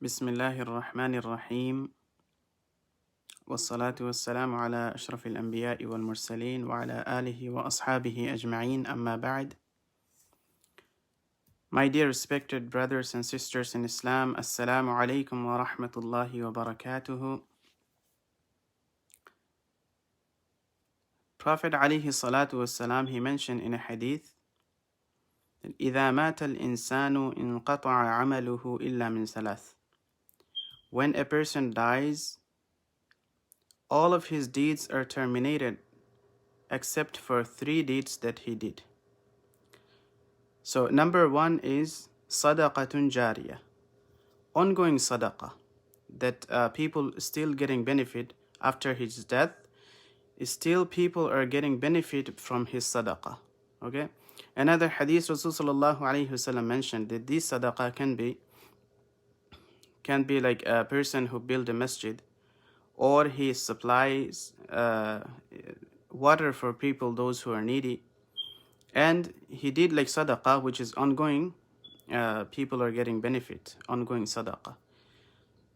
بسم الله الرحمن الرحيم والصلاة والسلام على أشرف الأنبياء والمرسلين وعلى آله وأصحابه أجمعين أما بعد. My dear respected brothers and sisters in Islam, Assalamu alaikum wa rahmatullahi wa barakatuhu. Prophet alayhi salatu wassalam, he mentioned in a hadith that إذا مات الإنسان انقطع عمله إلا من ثلاث. When a person dies, all of his deeds are terminated except for 3 deeds that he did. So number 1 is sadaqatun jariyah, ongoing sadaqah, that people still getting benefit after his death. Still people are getting benefit from his sadaqah. Okay. Another hadith, Rasulullah sallallahu alaihi wasallam mentioned that this sadaqah can be like a person who build a masjid, or he supplies water for people, those who are needy, and he did like sadaqah, which is ongoing. People are getting benefit, ongoing sadaqah.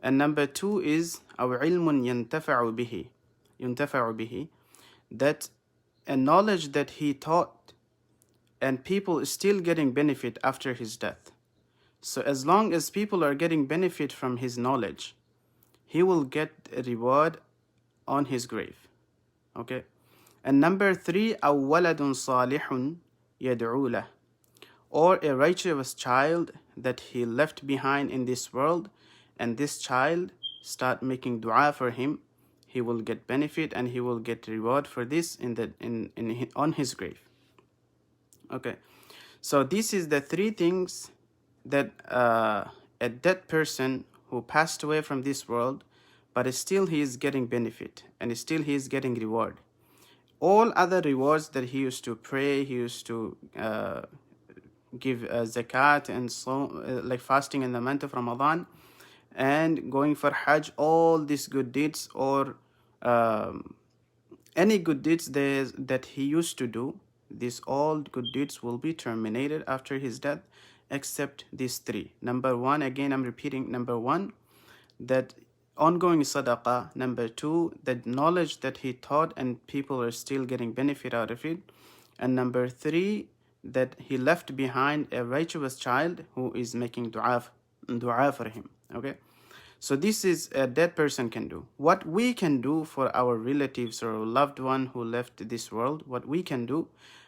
And number 2 is أو علم ينتفع به, that a knowledge that he taught and people is still getting benefit after his death. So as long as people are getting benefit from his knowledge, he will get a reward on his grave. Okay. And number 3, أو ولد صالح يدعو له, or a righteous child that he left behind in this world, and this child start making dua for him, he will get benefit and he will get reward for this on his grave. Okay, so this is the 3 things that a dead person who passed away from this world, but still he is getting benefit and still he is getting reward. All other rewards that he used to pray, he used to give zakat and so like fasting in the month of Ramadan and going for Hajj, all these good deeds or any good deeds that he used to do, these all good deeds will be terminated after his death except these 3. Number 1, again I'm repeating, number 1, that ongoing sadaqah. Number 2, that knowledge that he taught and people are still getting benefit out of it. And number 3, that he left behind a righteous child who is making dua for him. Okay, so this is a dead person can do. What we can do for our relatives or loved one who left this world, what we can do,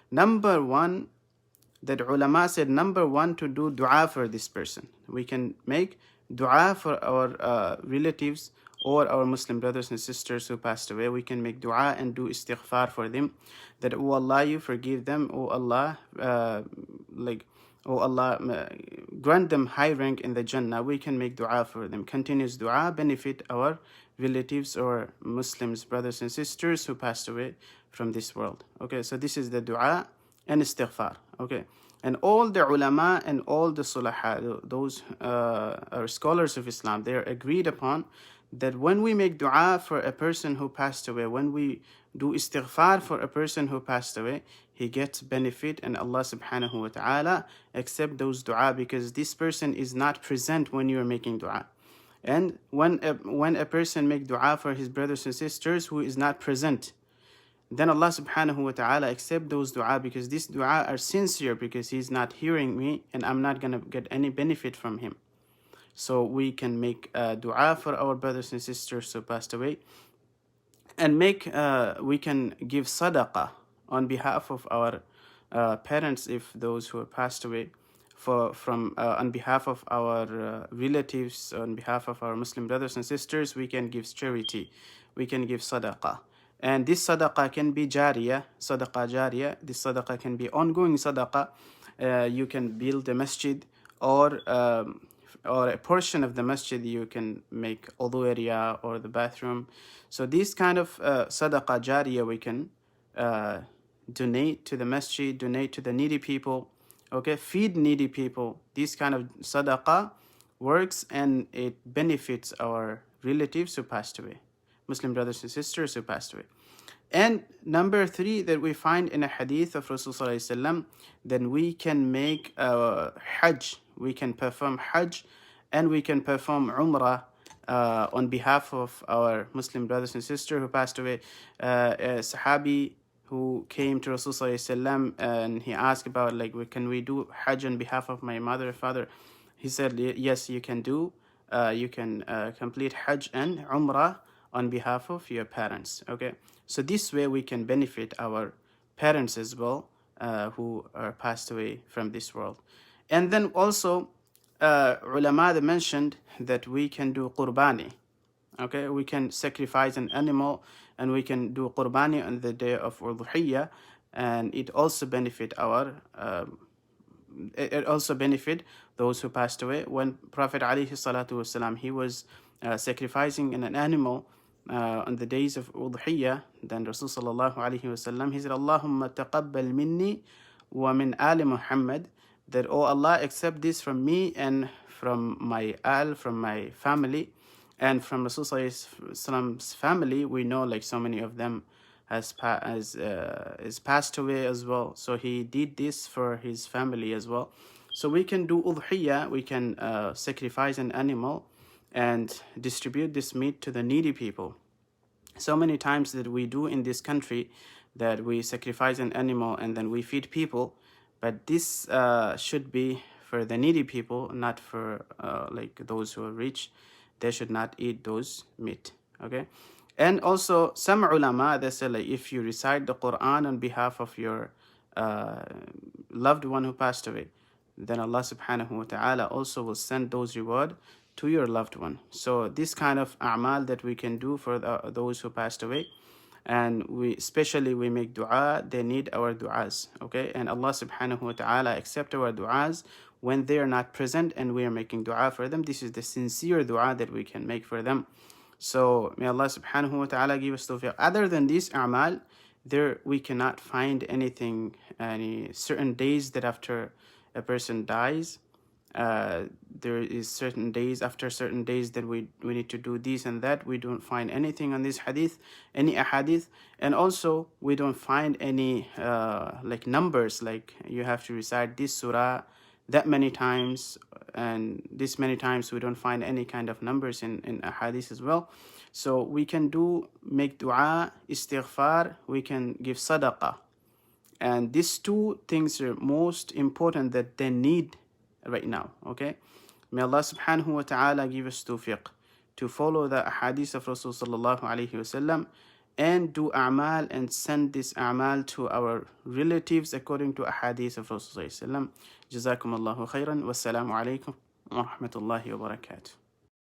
number 1, that ulama said, number 1, to do dua for this person. We can make dua for our relatives or our Muslim brothers and sisters who passed away. We can make dua and do istighfar for them, that oh Allah, you forgive them, oh Allah, grant them high rank in the Jannah. We can make dua for them. Continuous dua benefit our relatives or Muslims, brothers and sisters who passed away from this world. Okay, so this is the dua and istighfar. Okay, and all the ulama and all the sulaha, those are scholars of Islam, they are agreed upon that when we make dua for a person who passed away, when we do istighfar for a person who passed away, he gets benefit, and Allah subhanahu wa ta'ala accept those dua because this person is not present when you are making dua. And when a person make dua for his brothers and sisters who is not present, then Allah subhanahu wa ta'ala accept those dua because these dua are sincere, because he's not hearing me and I'm not going to get any benefit from him. So we can make dua for our brothers and sisters who passed away, and we can give sadaqah on behalf of our parents, if those who have passed away, on behalf of our relatives, on behalf of our Muslim brothers and sisters, we can give charity, we can give sadaqah. And this sadaqah can be jariyah, sadaqah jariyah. This sadaqah can be ongoing sadaqah. You can build a masjid, or a portion of the masjid you can make wudu area or the bathroom. So this kind of sadaqah jariyah we can donate to the masjid, donate to the needy people. Okay, feed needy people. This kind of sadaqah works and it benefits our relatives who passed away, Muslim brothers and sisters who passed away. And number 3 that we find in a hadith of Rasulullah, then we can make Hajj, we can perform Hajj and we can perform Umrah on behalf of our Muslim brothers and sisters who passed away. A Sahabi who came to Rasulullah and he asked about, like, can we do Hajj on behalf of my mother and father? He said, yes, you can do. You can complete Hajj and Umrah on behalf of your parents. Okay, so this way we can benefit our parents as well, who are passed away from this world. And then also, ulama they mentioned that we can do qurbani. Okay, we can sacrifice an animal and we can do qurbani on the day of Udhuhiyya, and it also benefit it also benefit those who passed away. When Prophet alayhi salatu wasalam, he was sacrificing an animal on the days of Udhuhiyya, then Rasul sallallahu alayhi wasallam, he said, Allahumma taqabbal minni wa min ali Muhammad, that, oh Allah, accept this from me and from my from my family. And from Rasul's family, we know, like, so many of them has passed away as well. So he did this for his family as well. So we can do udhiyya, we can sacrifice an animal and distribute this meat to the needy people. So many times that we do in this country, that we sacrifice an animal and then we feed people, but this should be for the needy people, not for like those who are rich. They should not eat those meat. Okay, and also some ulama, they say, like, if you recite the Quran on behalf of your loved one who passed away, then Allah subhanahu wa ta'ala also will send those reward to your loved one. So this kind of a'mal that we can do for those who passed away, and we especially we make dua, they need our duas. Okay, and Allah subhanahu wa ta'ala accept our duas when they are not present and we are making dua for them. This is the sincere dua that we can make for them. So may Allah subhanahu wa ta'ala give us tawfiq. Other than this a'mal, there we cannot find anything, any certain days that after a person dies, there is certain days, after certain days, that we need to do this and that. We don't find anything on this hadith, any ahadith. And also we don't find any like numbers, like you have to recite this surah that many times and this many times. We don't find any kind of numbers in ahadith as well. So we can make dua, istighfar, we can give sadaqah. And these two things are most important that they need right now. Okay, may Allah subhanahu wa ta'ala give us tawfiq to follow the ahadith of Rasul sallallahu alayhi wasallam and do a'mal and send this a'mal to our relatives according to ahadith of Rasul sallallahu alayhi wasallam. Jazakum Allahu khairan. Wassalamu alaikum wa rahmatullahi wa barakatuh.